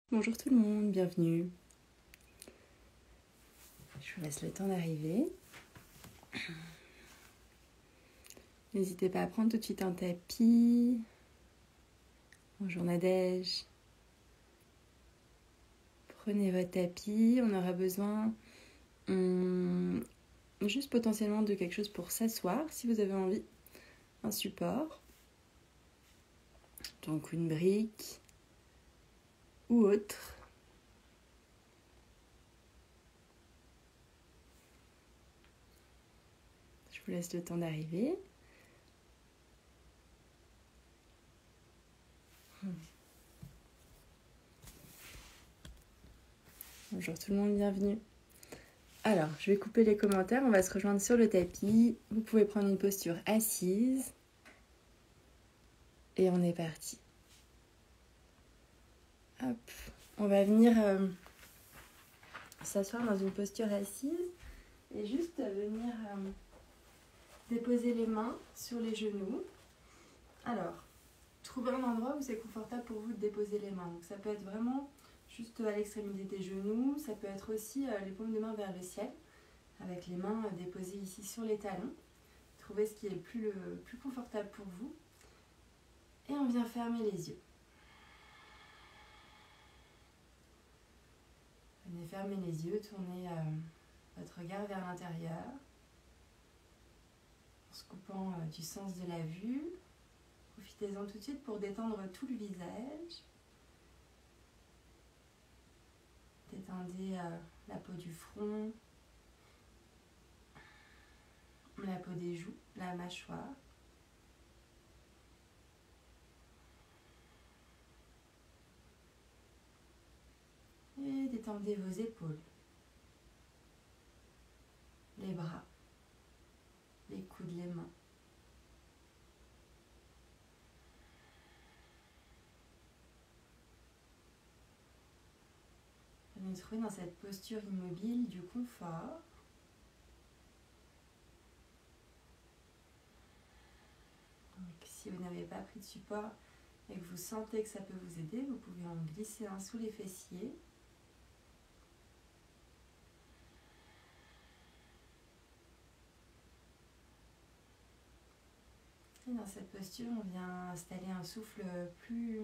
Bonjour tout le monde, bienvenue. Je vous laisse le temps d'arriver. N'hésitez pas à prendre tout de suite un tapis. Bonjour Nadège. Prenez votre tapis, on aura besoin juste potentiellement de quelque chose pour s'asseoir si vous avez envie. Un support, donc une brique ou autre. Je vous laisse le temps d'arriver. Bonjour tout le monde, bienvenue. Alors, je vais couper les commentaires, on va se rejoindre sur le tapis. Vous pouvez prendre une posture assise. Et on est parti. Hop. On va venir s'asseoir dans une posture assise et juste venir déposer les mains sur les genoux. Alors, trouvez un endroit où c'est confortable pour vous de déposer les mains. Donc ça peut être vraiment juste à l'extrémité des genoux, ça peut être aussi les paumes de main vers le ciel, avec les mains déposées ici sur les talons. Trouvez ce qui est le plus confortable pour vous. Et on vient fermer les yeux. Venez fermer les yeux, tournez votre regard vers l'intérieur, en se coupant du sens de la vue. Profitez-en tout de suite pour détendre tout le visage. Détendez la peau du front, la peau des joues, la mâchoire. Et détendez vos épaules, les bras, les coudes, les mains. Venez trouver dans cette posture immobile du confort. Donc, si vous n'avez pas pris de support et que vous sentez que ça peut vous aider, vous pouvez en glisser un sous les fessiers. Et dans cette posture, on vient installer un souffle plus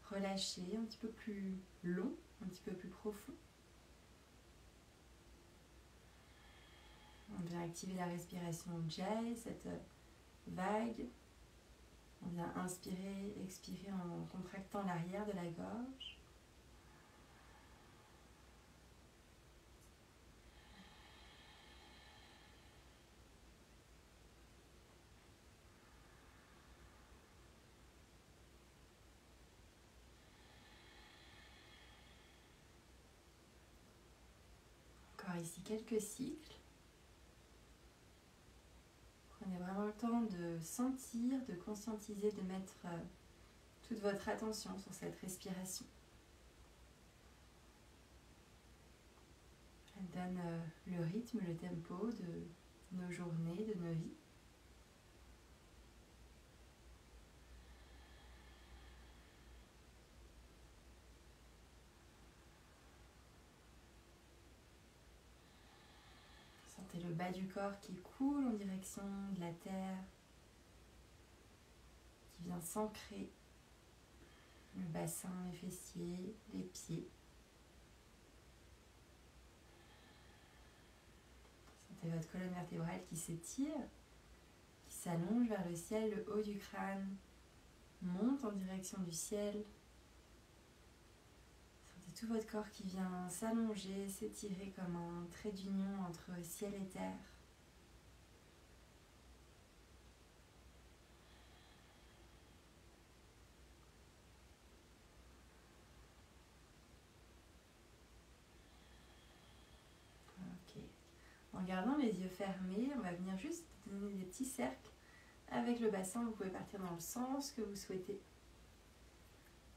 relâché, un petit peu plus long, un petit peu plus profond. On vient activer la respiration Jai, cette vague. On vient inspirer, expirer en contractant l'arrière de la gorge. Encore ici quelques cycles. Prenez vraiment le temps de sentir, de conscientiser, de mettre toute votre attention sur cette respiration. Elle donne le rythme, le tempo de nos journées, de nos vies. Sentez le bas du corps qui coule en direction de la terre, qui vient s'ancrer. Le bassin, les fessiers, les pieds. Sentez votre colonne vertébrale qui s'étire, qui s'allonge vers le ciel, le haut du crâne monte en direction du ciel. Sentez tout votre corps qui vient s'allonger, s'étirer comme un trait d'union entre ciel et terre. Ok. En gardant les yeux fermés, on va venir juste donner des petits cercles avec le bassin. Vous pouvez partir dans le sens que vous souhaitez.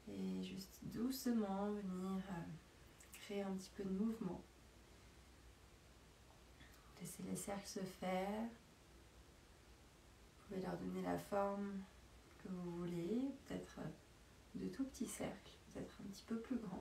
Et juste doucement venir créer un petit peu de mouvement. Laissez les cercles se faire. Vous pouvez leur donner la forme que vous voulez, peut-être de tout petits cercles, peut-être un petit peu plus grand.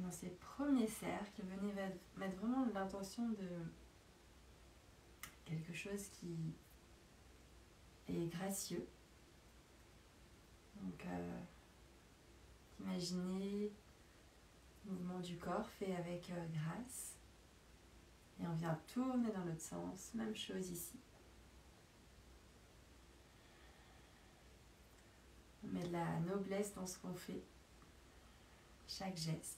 dans ces premiers cercles, venez mettre vraiment l'intention de quelque chose qui est gracieux. Donc, imaginez le mouvement du corps fait avec grâce. Et on vient tourner dans l'autre sens. Même chose ici. On met de la noblesse dans ce qu'on fait. Chaque geste.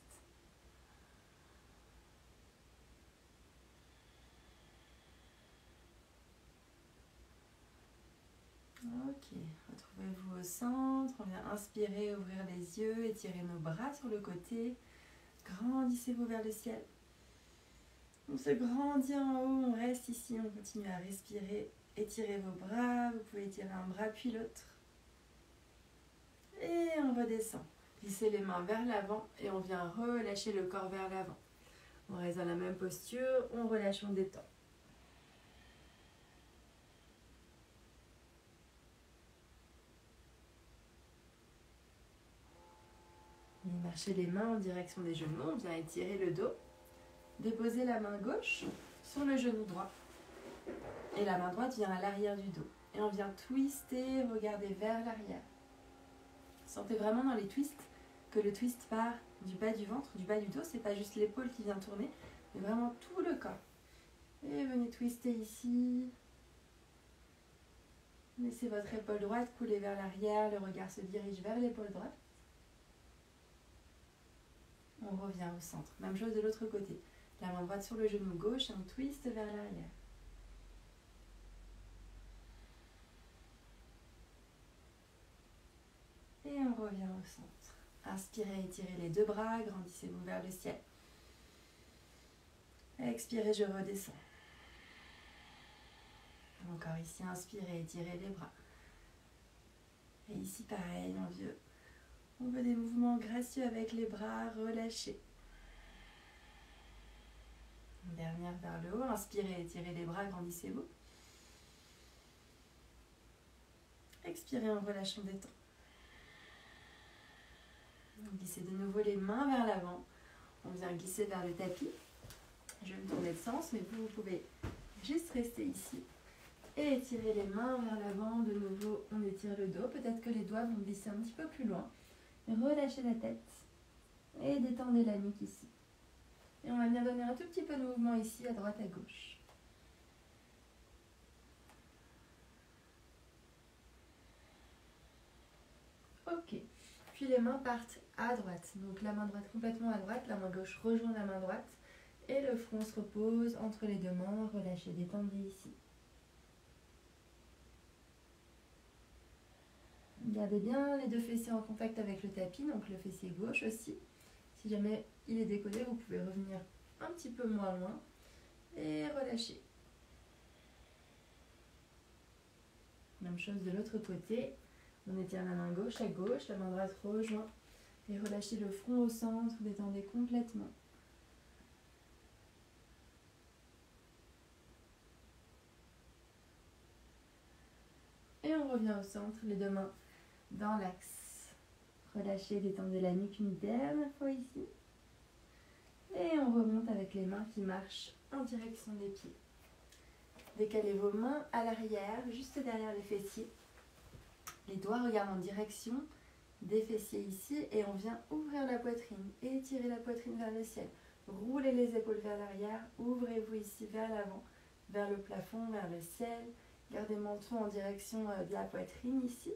Ok, retrouvez-vous au centre. On vient inspirer, ouvrir les yeux, étirer nos bras sur le côté. Grandissez-vous vers le ciel. On se grandit en haut, on reste ici, on continue à respirer. Étirez vos bras, vous pouvez étirer un bras puis l'autre. Et on redescend. Glissez les mains vers l'avant et on vient relâcher le corps vers l'avant. On reste dans la même posture, on relâche, on détend. Et marchez les mains en direction des genoux, on vient étirer le dos. Déposez la main gauche sur le genou droit. Et la main droite vient à l'arrière du dos. Et on vient twister, regarder vers l'arrière. Sentez vraiment dans les twists que le twist part du bas du ventre, du bas du dos. C'est pas juste l'épaule qui vient tourner, mais vraiment tout le corps. Et venez twister ici. Laissez votre épaule droite couler vers l'arrière. Le regard se dirige vers l'épaule droite. On revient au centre. Même chose de l'autre côté. La main droite sur le genou gauche, un twist vers l'arrière. Et on revient au centre. Inspirez, étirez les deux bras, grandissez-vous vers le ciel. Expirez, je redescends. Encore ici, inspirez, étirez les bras. Et ici, pareil, on veut des mouvements gracieux avec les bras relâchés. Dernière vers le haut, inspirez, étirez les bras, grandissez-vous. Expirez, on relâche, on détend. Glissez de nouveau les mains vers l'avant. On vient glisser vers le tapis. Je vais me tourner de sens, mais vous pouvez juste rester ici. Et étirer les mains vers l'avant. De nouveau, on étire le dos. Peut-être que les doigts vont glisser un petit peu plus loin. Relâchez la tête. Et détendez la nuque ici. Et on va venir donner un tout petit peu de mouvement ici, à droite, à gauche. Ok. Puis les mains partent à droite. Donc la main droite complètement à droite, la main gauche rejoint la main droite. Et le front se repose entre les deux mains. Relâchez, détendez ici. Gardez bien les deux fessiers en contact avec le tapis, donc le fessier gauche aussi. Si jamais il est décollé, vous pouvez revenir un petit peu moins loin et relâcher. Même chose de l'autre côté. On étire la main gauche à gauche, la main droite rejoint et relâchez le front au centre, détendez complètement. Et on revient au centre, les deux mains dans l'axe. Relâchez, détendez la nuque une dernière fois ici. Et on remonte avec les mains qui marchent en direction des pieds. Décalez vos mains à l'arrière, juste derrière les fessiers. Les doigts regardent en direction des fessiers ici et on vient ouvrir la poitrine et étirer la poitrine vers le ciel. Roulez les épaules vers l'arrière, ouvrez-vous ici vers l'avant, vers le plafond, vers le ciel. Gardez le menton en direction de la poitrine ici.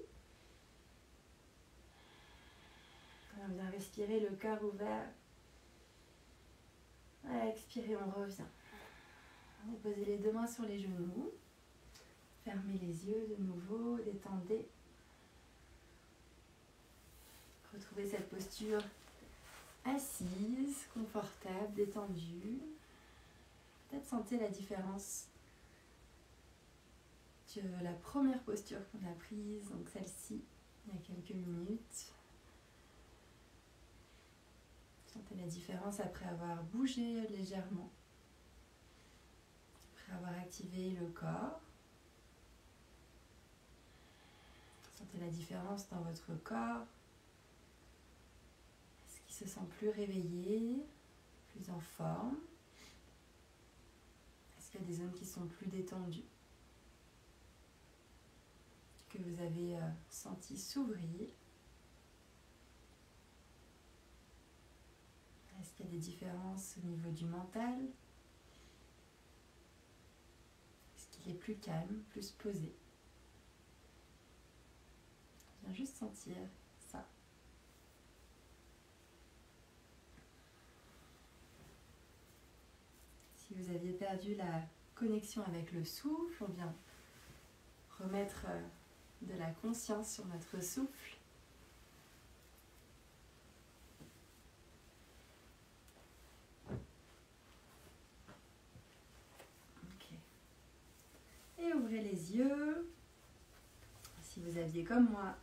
On vient respirer le cœur ouvert. Expirez, on revient. Posez les deux mains sur les genoux. Fermez les yeux de nouveau, détendez. Retrouvez cette posture assise, confortable, détendue. Peut-être sentez la différence de la première posture qu'on a prise, donc celle-ci, il y a quelques minutes. Sentez la différence après avoir bougé légèrement, après avoir activé le corps. Sentez la différence dans votre corps. Est-ce qu'il se sent plus réveillé, plus en forme? Est-ce qu'il y a des zones qui sont plus détendues, que vous avez senti s'ouvrir? Est-ce qu'il y a des différences au niveau du mental? Est-ce qu'il est plus calme, plus posé? Viens juste sentir ça. Si vous aviez perdu la connexion avec le souffle, on vient remettre de la conscience sur notre souffle. Ok. Et ouvrez les yeux. Si vous aviez, comme moi,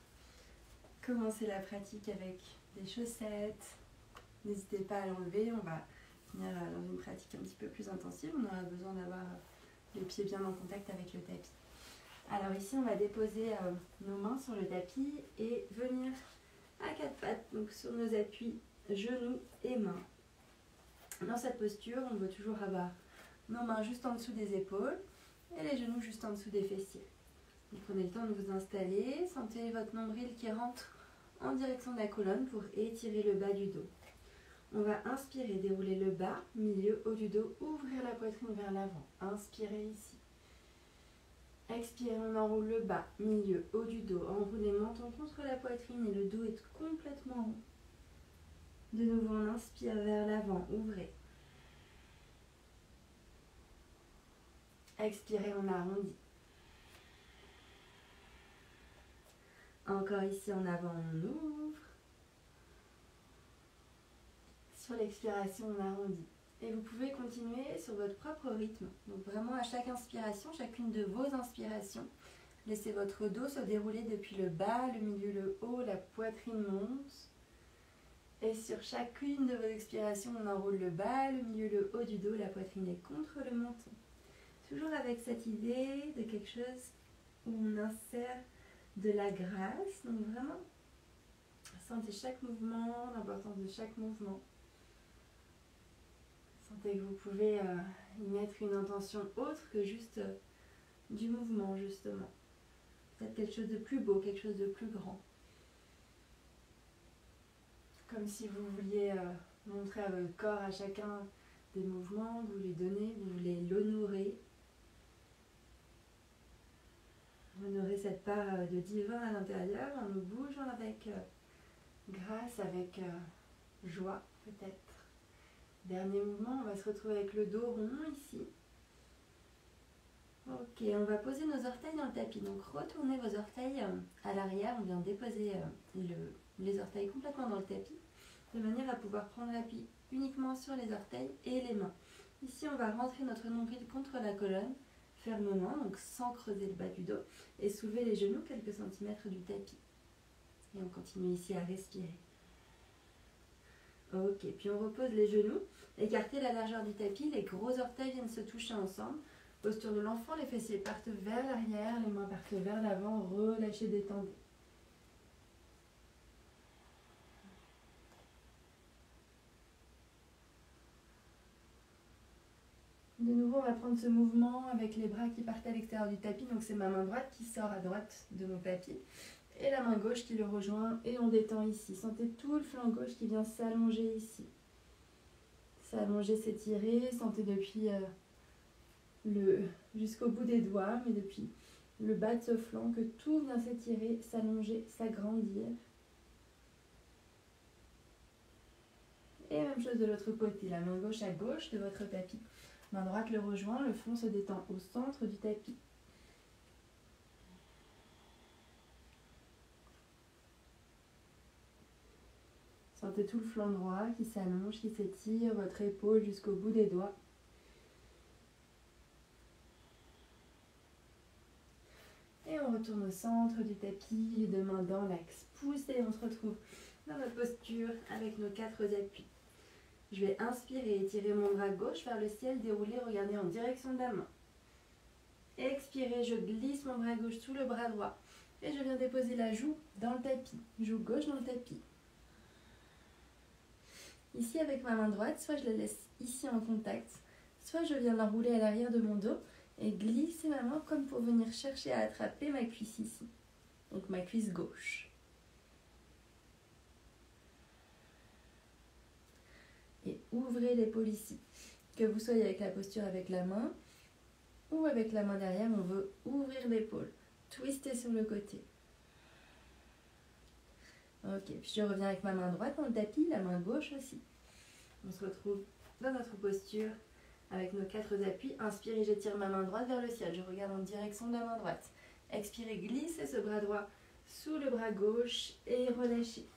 commencé la pratique avec des chaussettes, n'hésitez pas à l'enlever. On va venir dans une pratique un petit peu plus intensive. On aura besoin d'avoir les pieds bien en contact avec le tapis. Alors ici, on va déposer nos mains sur le tapis et venir à quatre pattes, donc sur nos appuis, genoux et mains. Dans cette posture, on veut toujours avoir nos mains juste en dessous des épaules et les genoux juste en dessous des fessiers. Vous prenez le temps de vous installer, sentez votre nombril qui rentre en direction de la colonne pour étirer le bas du dos. On va inspirer, dérouler le bas, milieu, haut du dos, ouvrir la poitrine vers l'avant. Inspirez ici. Expirez, on enroule le bas, milieu, haut du dos. Enroulez menton contre la poitrine et le dos est complètement rond. De nouveau, on inspire vers l'avant, ouvrez. Expirez, on arrondit. Encore ici en avant, on ouvre. Sur l'expiration, on arrondit. Et vous pouvez continuer sur votre propre rythme. Donc vraiment à chaque inspiration, chacune de vos inspirations, laissez votre dos se dérouler depuis le bas, le milieu, le haut, la poitrine monte. Et sur chacune de vos expirations, on enroule le bas, le milieu, le haut du dos, la poitrine est contre le menton. Toujours avec cette idée de quelque chose où on insère de la grâce. Donc vraiment, sentez chaque mouvement, l'importance de chaque mouvement. Sentez que vous pouvez y mettre une intention autre que juste du mouvement, justement. Peut-être quelque chose de plus beau, quelque chose de plus grand. Comme si vous vouliez montrer à votre corps, à chacun des mouvements, vous lui donnez, vous voulez l'honorer. Honorer cette part de divin à l'intérieur en nous bougeant avec grâce, avec joie peut-être. Dernier mouvement, on va se retrouver avec le dos rond ici. Ok, on va poser nos orteils dans le tapis. Donc retournez vos orteils à l'arrière. On vient déposer les orteils complètement dans le tapis, de manière à pouvoir prendre l'appui uniquement sur les orteils et les mains. Ici, on va rentrer notre nombril contre la colonne, fermement, donc sans creuser le bas du dos, et soulever les genoux quelques centimètres du tapis. Et on continue ici à respirer. Ok, puis on repose les genoux, écartez la largeur du tapis, les gros orteils viennent se toucher ensemble. Posture de l'enfant, les fessiers partent vers l'arrière, les mains partent vers l'avant, relâchez, détendez. De nouveau, on va prendre ce mouvement avec les bras qui partent à l'extérieur du tapis. Donc c'est ma main droite qui sort à droite de mon tapis et la main gauche qui le rejoint et on détend ici. Sentez tout le flanc gauche qui vient s'allonger ici. S'allonger, s'étirer, sentez depuis jusqu'au bout des doigts, mais depuis le bas de ce flanc que tout vient s'étirer, s'allonger, s'agrandir. Et même chose de l'autre côté, la main gauche à gauche de votre tapis. Main droite le rejoint, le front se détend au centre du tapis. Sentez tout le flanc droit qui s'allonge, qui s'étire, votre épaule jusqu'au bout des doigts. Et on retourne au centre du tapis, les deux mains dans l'axe. Poussez, on se retrouve dans notre posture avec nos 4 appuis. Je vais inspirer, étirer mon bras gauche vers le ciel, dérouler, regarder en direction de la main. Expirer, je glisse mon bras gauche sous le bras droit et je viens déposer la joue dans le tapis. Joue gauche dans le tapis. Ici, avec ma main droite, soit je la laisse ici en contact, soit je viens l'enrouler à l'arrière de mon dos et glisser ma main comme pour venir chercher à attraper ma cuisse ici. Donc ma cuisse gauche. Et ouvrez l'épaule ici. Que vous soyez avec la posture avec la main ou avec la main derrière, on veut ouvrir l'épaule. Twister sur le côté. Ok, puis je reviens avec ma main droite dans le tapis, la main gauche aussi. On se retrouve dans notre posture avec nos 4 appuis. Inspirez, j'étire ma main droite vers le ciel. Je regarde en direction de la main droite. Expirez, glissez ce bras droit sous le bras gauche et relâchez.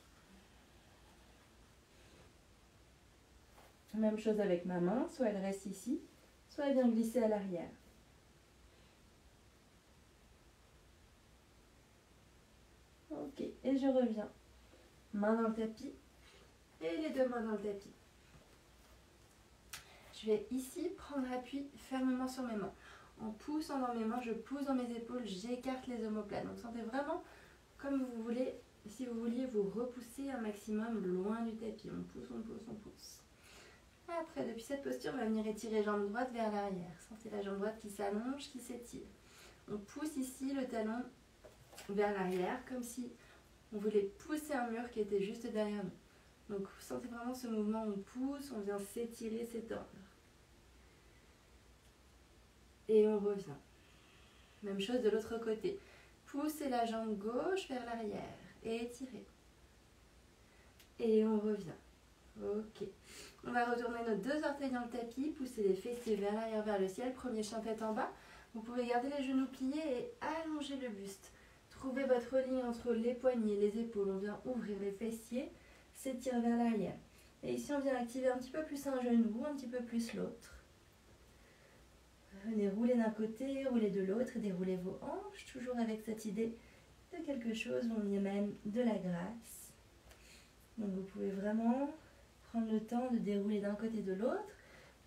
Même chose avec ma main, soit elle reste ici, soit elle vient glisser à l'arrière. Ok, et je reviens. Main dans le tapis et les deux mains dans le tapis. Je vais ici prendre appui fermement sur mes mains. En poussant dans mes mains, je pousse dans mes épaules, j'écarte les omoplates. Donc sentez vraiment comme vous voulez, si vous vouliez vous repousser un maximum loin du tapis. On pousse, on pousse, on pousse. Après, depuis cette posture, on va venir étirer jambe droite vers l'arrière. Sentez la jambe droite qui s'allonge, qui s'étire. On pousse ici le talon vers l'arrière, comme si on voulait pousser un mur qui était juste derrière nous. Donc, vous sentez vraiment ce mouvement, on pousse, on vient s'étirer, s'étendre. Et on revient. Même chose de l'autre côté. Poussez la jambe gauche vers l'arrière et étirez. Et on revient. Ok. On va retourner nos 2 orteils dans le tapis, pousser les fessiers vers l'arrière, vers le ciel. Premier chien tête en bas. Vous pouvez garder les genoux pliés et allonger le buste. Trouvez votre ligne entre les poignets, les épaules. On vient ouvrir les fessiers, s'étire vers l'arrière. Et ici, on vient activer un petit peu plus un genou, un petit peu plus l'autre. Venez rouler d'un côté, rouler de l'autre, déroulez vos hanches, toujours avec cette idée de quelque chose où on y amène de la grâce. Donc vous pouvez vraiment prendre le temps de dérouler d'un côté de l'autre,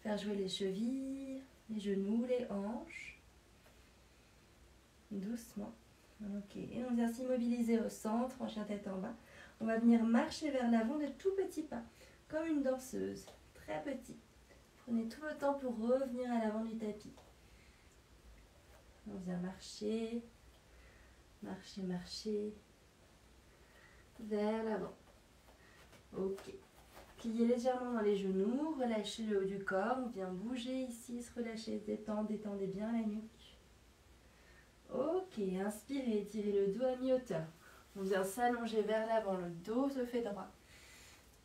faire jouer les chevilles, les genoux, les hanches. Doucement. Ok, et on vient s'immobiliser au centre, en chien tête en bas. On va venir marcher vers l'avant de tout petits pas, comme une danseuse, très petit. Prenez tout le temps pour revenir à l'avant du tapis. On vient marcher, marcher, marcher, vers l'avant. Ok. Pliez légèrement dans les genoux, relâchez le haut du corps. On vient bouger ici, se relâcher, détendre, détendez bien la nuque. Ok, inspirez, étirez le dos à mi-hauteur. On vient s'allonger vers l'avant, le dos se fait droit.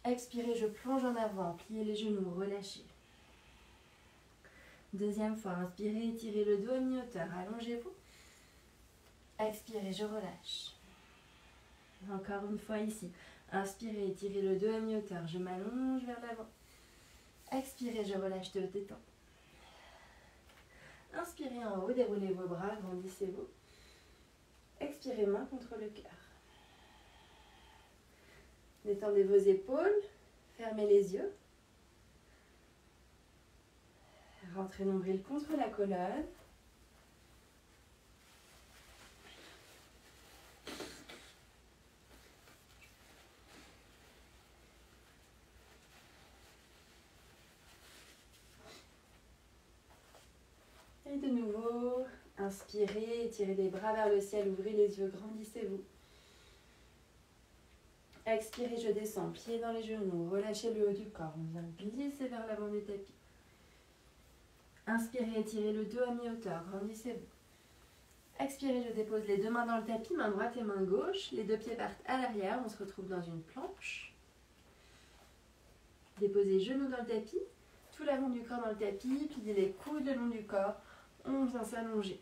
Expirez, je plonge en avant, pliez les genoux, relâchez. Deuxième fois, inspirez, étirez le dos à mi-hauteur, allongez-vous. Expirez, je relâche. Encore une fois ici. Inspirez, étirez le dos à mi-hauteur, je m'allonge vers l'avant. Expirez, je relâche, de détends. Inspirez en haut, déroulez vos bras, grandissez-vous. Expirez, main contre le cœur. Détendez vos épaules, fermez les yeux. Rentrez nombril contre la colonne. Et de nouveau, inspirez, tirez les bras vers le ciel, ouvrez les yeux, grandissez-vous. Expirez, je descends, pieds dans les genoux, relâchez le haut du corps, on vient glisser vers l'avant du tapis. Inspirez, étirez le dos à mi-hauteur, grandissez-vous. Expirez, je dépose les 2 mains dans le tapis, main droite et main gauche. Les 2 pieds partent à l'arrière, on se retrouve dans une planche. Déposez genoux dans le tapis, tout l'avant du corps dans le tapis, pliez les coudes le long du corps. On vient s'allonger.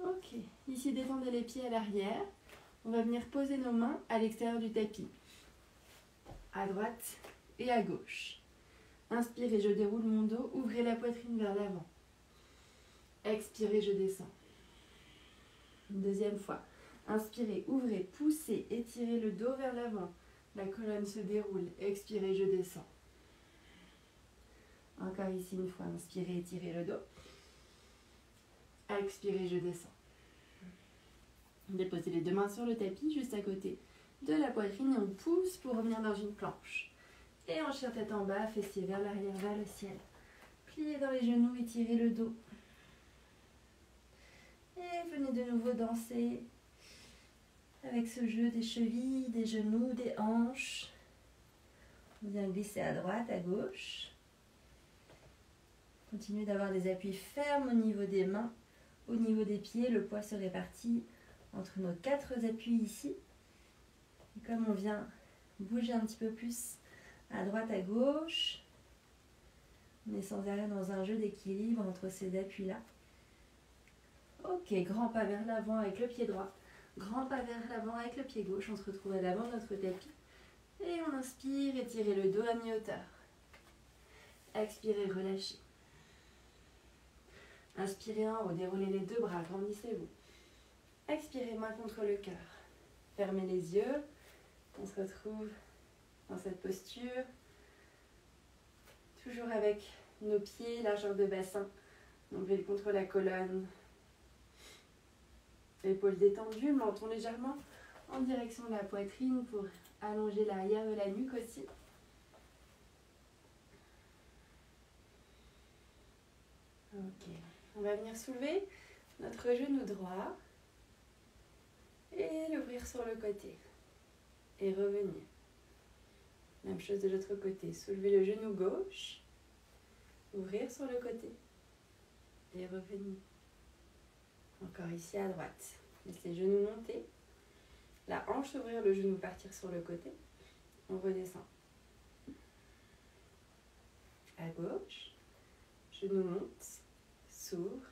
Ok, ici détendez les pieds à l'arrière. On va venir poser nos mains à l'extérieur du tapis, à droite et à gauche. Inspirez, je déroule mon dos, ouvrez la poitrine vers l'avant. Expirez, je descends. Une deuxième fois. Inspirez, ouvrez, poussez, étirez le dos vers l'avant. La colonne se déroule. Expirez, je descends. Encore ici une fois. Inspirez, étirez le dos. Expirez, je descends. Déposez les 2 mains sur le tapis, juste à côté de la poitrine et on pousse pour revenir dans une planche. Et en chien tête en bas, fessiers vers l'arrière, vers le ciel. Pliez dans les genoux, étirez le dos. Et venez de nouveau danser avec ce jeu des chevilles, des genoux, des hanches. On vient glisser à droite, à gauche. Continuez d'avoir des appuis fermes au niveau des mains, au niveau des pieds. Le poids se répartit entre nos 4 appuis ici. Et comme on vient bouger un petit peu plus à droite, à gauche, on est sans arrêt dans un jeu d'équilibre entre ces appuis-là. Ok, grand pas vers l'avant avec le pied droit. Grand pas vers l'avant avec le pied gauche. On se retrouve à l'avant de notre tapis. Et on inspire, étirez le dos à mi-hauteur. Expirez, relâchez. Inspirez en haut, déroulez les 2 bras, grandissez-vous. Expirez, main contre le cœur. Fermez les yeux. On se retrouve dans cette posture. Toujours avec nos pieds, largeur de bassin. Nombril contre la colonne. Épaules détendues, menton légèrement en direction de la poitrine pour allonger l'arrière de la nuque aussi. Ok, on va venir soulever notre genou droit et l'ouvrir sur le côté et revenir. Même chose de l'autre côté, soulever le genou gauche, ouvrir sur le côté et revenir. Encore ici à droite. Laissez les genoux monter. La hanche s'ouvrir, le genou partir sur le côté. On redescend. À gauche. Genou monte. S'ouvre.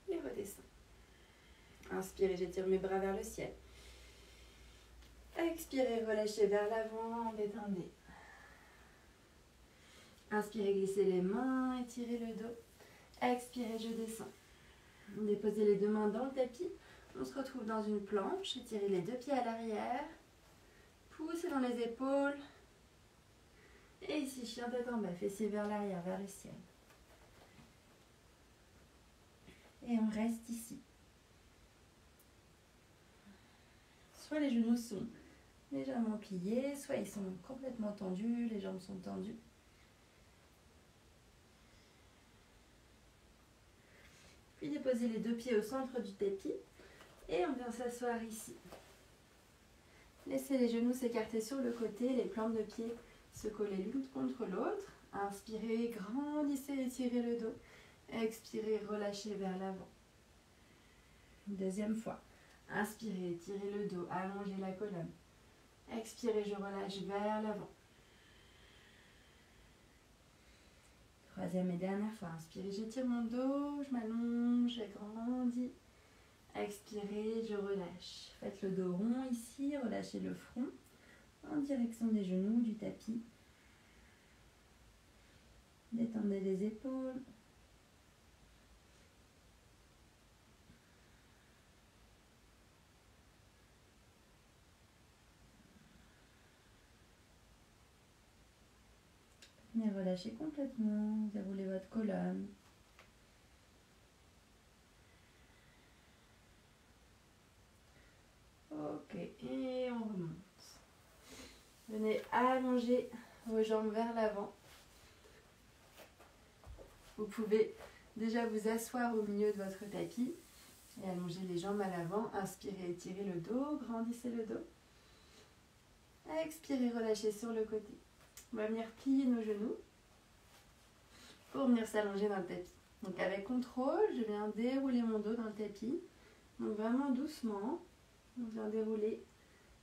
Et redescend. Inspirez, j'étire mes bras vers le ciel. Expirez, relâchez vers l'avant, détendez. Inspirez, glissez les mains, étirez le dos. Expirez, je descends. Déposez les 2 mains dans le tapis. On se retrouve dans une planche. Étirez les 2 pieds à l'arrière. Poussez dans les épaules. Et ici, chien tête en bas. Fessiers vers l'arrière, vers le ciel. Et on reste ici. Soit les genoux sont légèrement pliés, soit ils sont complètement tendus, les jambes sont tendues. Puis déposez les 2 pieds au centre du tapis et on vient s'asseoir ici. Laissez les genoux s'écarter sur le côté, les plantes de pied se coller l'une contre l'autre. Inspirez, grandissez, étirez le dos. Expirez, relâchez vers l'avant. Une deuxième fois. Inspirez, étirez le dos, allongez la colonne. Expirez, je relâche vers l'avant. Troisième et dernière fois. Inspirez, j'étire mon dos, je m'allonge, j'agrandis. Expirez, je relâche. Faites le dos rond ici, relâchez le front en direction des genoux, du tapis. Détendez les épaules. Venez relâcher complètement, déroulez votre colonne. Ok, et on remonte. Venez allonger vos jambes vers l'avant. Vous pouvez déjà vous asseoir au milieu de votre tapis et allonger les jambes à l'avant. Inspirez, étirez le dos, grandissez le dos. Expirez, relâchez sur le côté. On va venir plier nos genoux pour venir s'allonger dans le tapis. Donc avec contrôle, je viens dérouler mon dos dans le tapis. Donc vraiment doucement, on vient dérouler,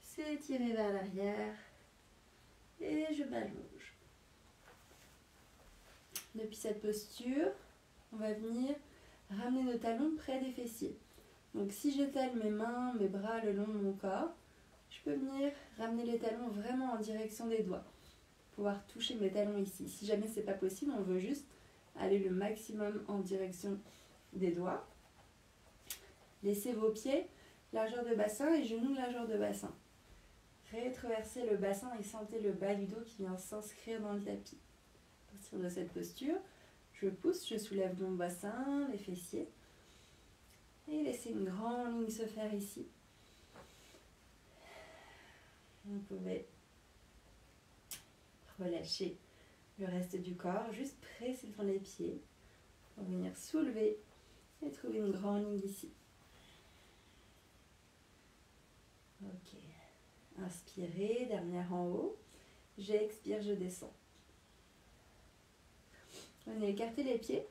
s'étirer vers l'arrière et je m'allonge. Depuis cette posture, on va venir ramener nos talons près des fessiers. Donc si j'étale mes mains, mes bras le long de mon corps, je peux venir ramener les talons vraiment en direction des doigts. Pouvoir toucher mes talons ici. Si jamais c'est pas possible, on veut juste aller le maximum en direction des doigts. Laissez vos pieds, largeur de bassin et genoux, largeur de bassin. Rétroversez le bassin et sentez le bas du dos qui vient s'inscrire dans le tapis. À partir de cette posture, je pousse, je soulève mon bassin, les fessiers. Et laissez une grande ligne se faire ici. Vous pouvez relâcher le reste du corps, juste presser dans les pieds pour venir soulever et trouver une grande ligne ici. Ok. Inspirez, dernière en haut. J'expire, je descends. Venez écarter les pieds,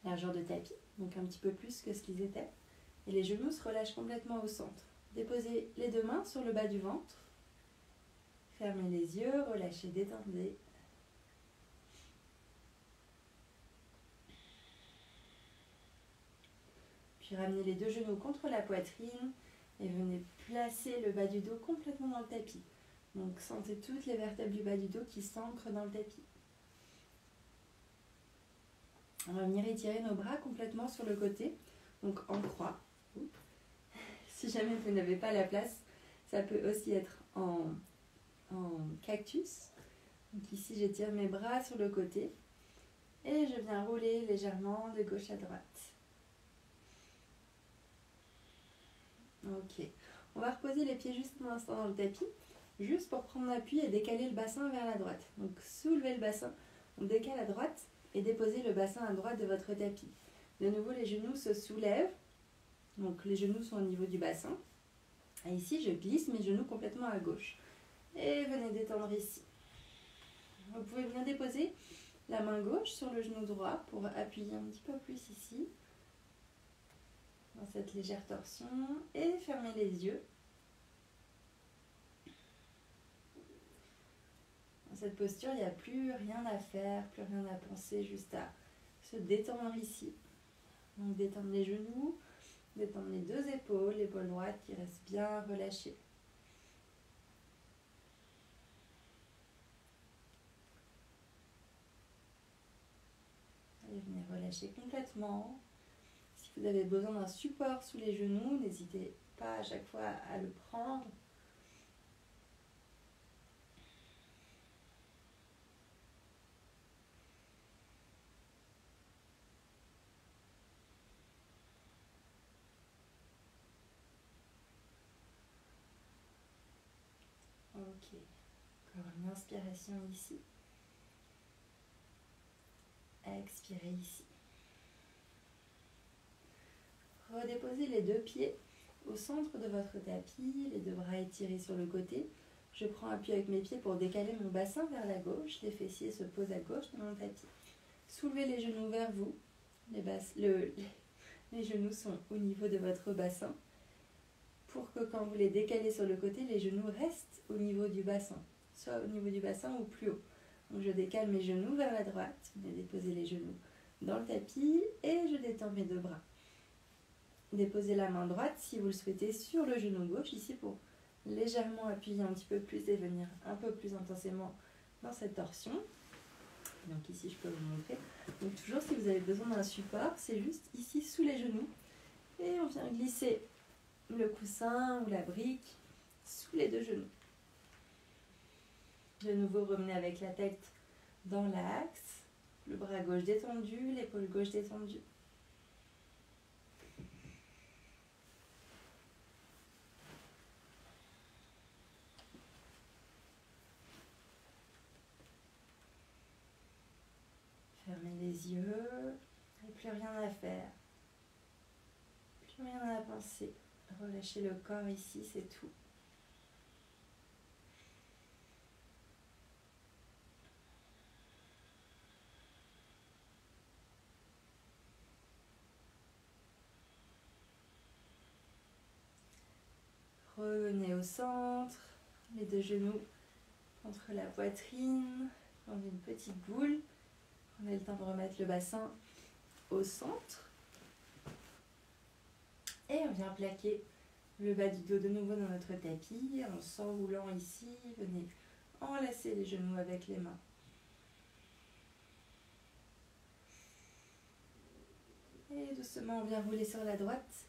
largeur de tapis, donc un petit peu plus que ce qu'ils étaient. Et les genoux se relâchent complètement au centre. Déposez les deux mains sur le bas du ventre. Fermez les yeux, relâchez, détendez. Puis ramenez les deux genoux contre la poitrine et venez placer le bas du dos complètement dans le tapis. Donc sentez toutes les vertèbres du bas du dos qui s'ancrent dans le tapis. On va venir étirer nos bras complètement sur le côté, donc en croix. Si jamais vous n'avez pas la place, ça peut aussi être en cactus. Donc ici, j'étire mes bras sur le côté et je viens rouler légèrement de gauche à droite. Ok, on va reposer les pieds juste un instant dans le tapis, juste pour prendre appui et décaler le bassin vers la droite. Donc soulevez le bassin, on décale à droite et déposez le bassin à droite de votre tapis. De nouveau, les genoux se soulèvent, donc les genoux sont au niveau du bassin. Et ici, je glisse mes genoux complètement à gauche. Et venez détendre ici. Vous pouvez venir déposer la main gauche sur le genou droit pour appuyer un petit peu plus ici, dans cette légère torsion, et fermez les yeux. Dans cette posture, il n'y a plus rien à faire, plus rien à penser, juste à se détendre ici. Donc détendre les genoux, détendre les deux épaules, l'épaule droite qui reste bien relâchée. Allez, venez relâcher complètement. Si vous avez besoin d'un support sous les genoux, n'hésitez pas à chaque fois à le prendre. Ok, encore une inspiration ici. Expirez ici. Redéposez les deux pieds au centre de votre tapis, les deux bras étirés sur le côté. Je prends appui avec mes pieds pour décaler mon bassin vers la gauche. Les fessiers se posent à gauche de mon tapis. Soulevez les genoux vers vous. Les genoux sont au niveau de votre bassin. Pour que quand vous les décalez sur le côté, les genoux restent au niveau du bassin. Soit au niveau du bassin ou plus haut. Donc je décale mes genoux vers la droite. Je vais déposer les genoux dans le tapis et je détends mes deux bras. Déposez la main droite si vous le souhaitez sur le genou gauche ici pour légèrement appuyer un petit peu plus et venir un peu plus intensément dans cette torsion. Donc ici je peux vous montrer. Donc toujours si vous avez besoin d'un support, c'est juste ici sous les genoux et on vient glisser le coussin ou la brique sous les deux genoux. De nouveau revenez avec la tête dans l'axe, le bras gauche détendu, l'épaule gauche détendue. Fermez les yeux, et plus rien à faire, plus rien à penser. Relâchez le corps ici, c'est tout. Revenez au centre, les deux genoux contre la poitrine, dans une petite boule. Prenez le temps de remettre le bassin au centre. Et on vient plaquer le bas du dos de nouveau dans notre tapis en s'enroulant ici. Venez enlacer les genoux avec les mains. Et doucement, on vient rouler sur la droite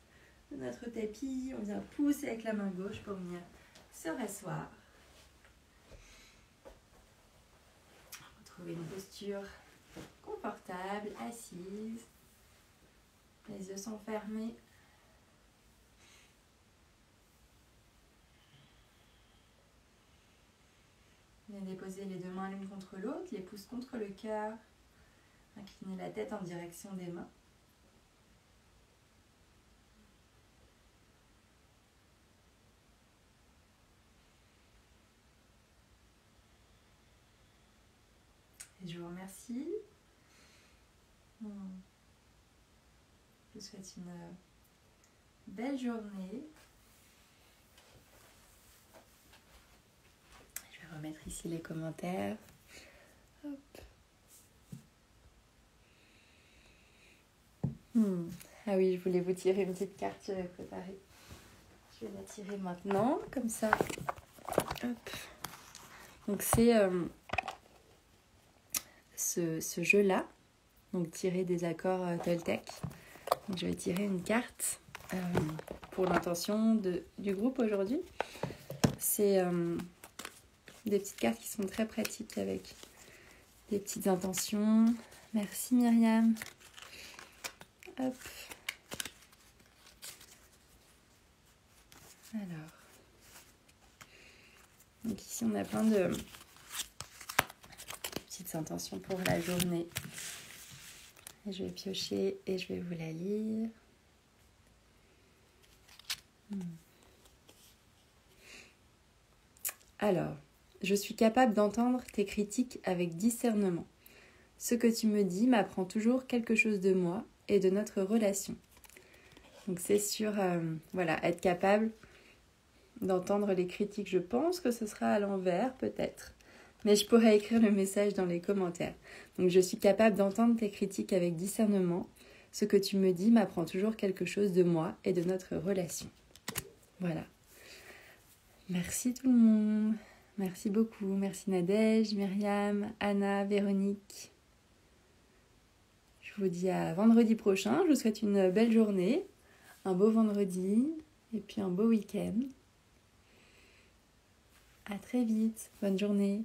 de notre tapis. On vient pousser avec la main gauche pour venir se rasseoir. Retrouvez une posture confortable, assise. Les yeux sont fermés. Venez déposer les deux mains l'une contre l'autre, les pouces contre le cœur. Inclinez la tête en direction des mains. Et je vous remercie. Je vous souhaite une belle journée. Je vais remettre ici les commentaires. Hop. Ah oui, je voulais vous tirer une petite carte, j'avais préparé. Je vais la tirer maintenant, comme ça. Hop. Donc c'est ce jeu-là, donc tirer des accords Toltec. Donc, je vais tirer une carte pour l'intention du groupe aujourd'hui. C'est des petites cartes qui sont très pratiques avec des petites intentions. Merci Myriam. Hop. Alors. Donc ici on a plein de petites intentions pour la journée. Et je vais piocher et je vais vous la lire. Alors, je suis capable d'entendre tes critiques avec discernement. Ce que tu me dis m'apprend toujours quelque chose de moi et de notre relation. Donc c'est sur être capable d'entendre les critiques. Je pense que ce sera à l'envers peut-être, mais je pourrais écrire le message dans les commentaires. Donc je suis capable d'entendre tes critiques avec discernement. Ce que tu me dis m'apprend toujours quelque chose de moi et de notre relation. Voilà. Merci tout le monde. Merci beaucoup. Merci Nadège, Myriam, Anna, Véronique. Je vous dis à vendredi prochain. Je vous souhaite une belle journée, un beau vendredi et puis un beau week-end. À très vite. Bonne journée.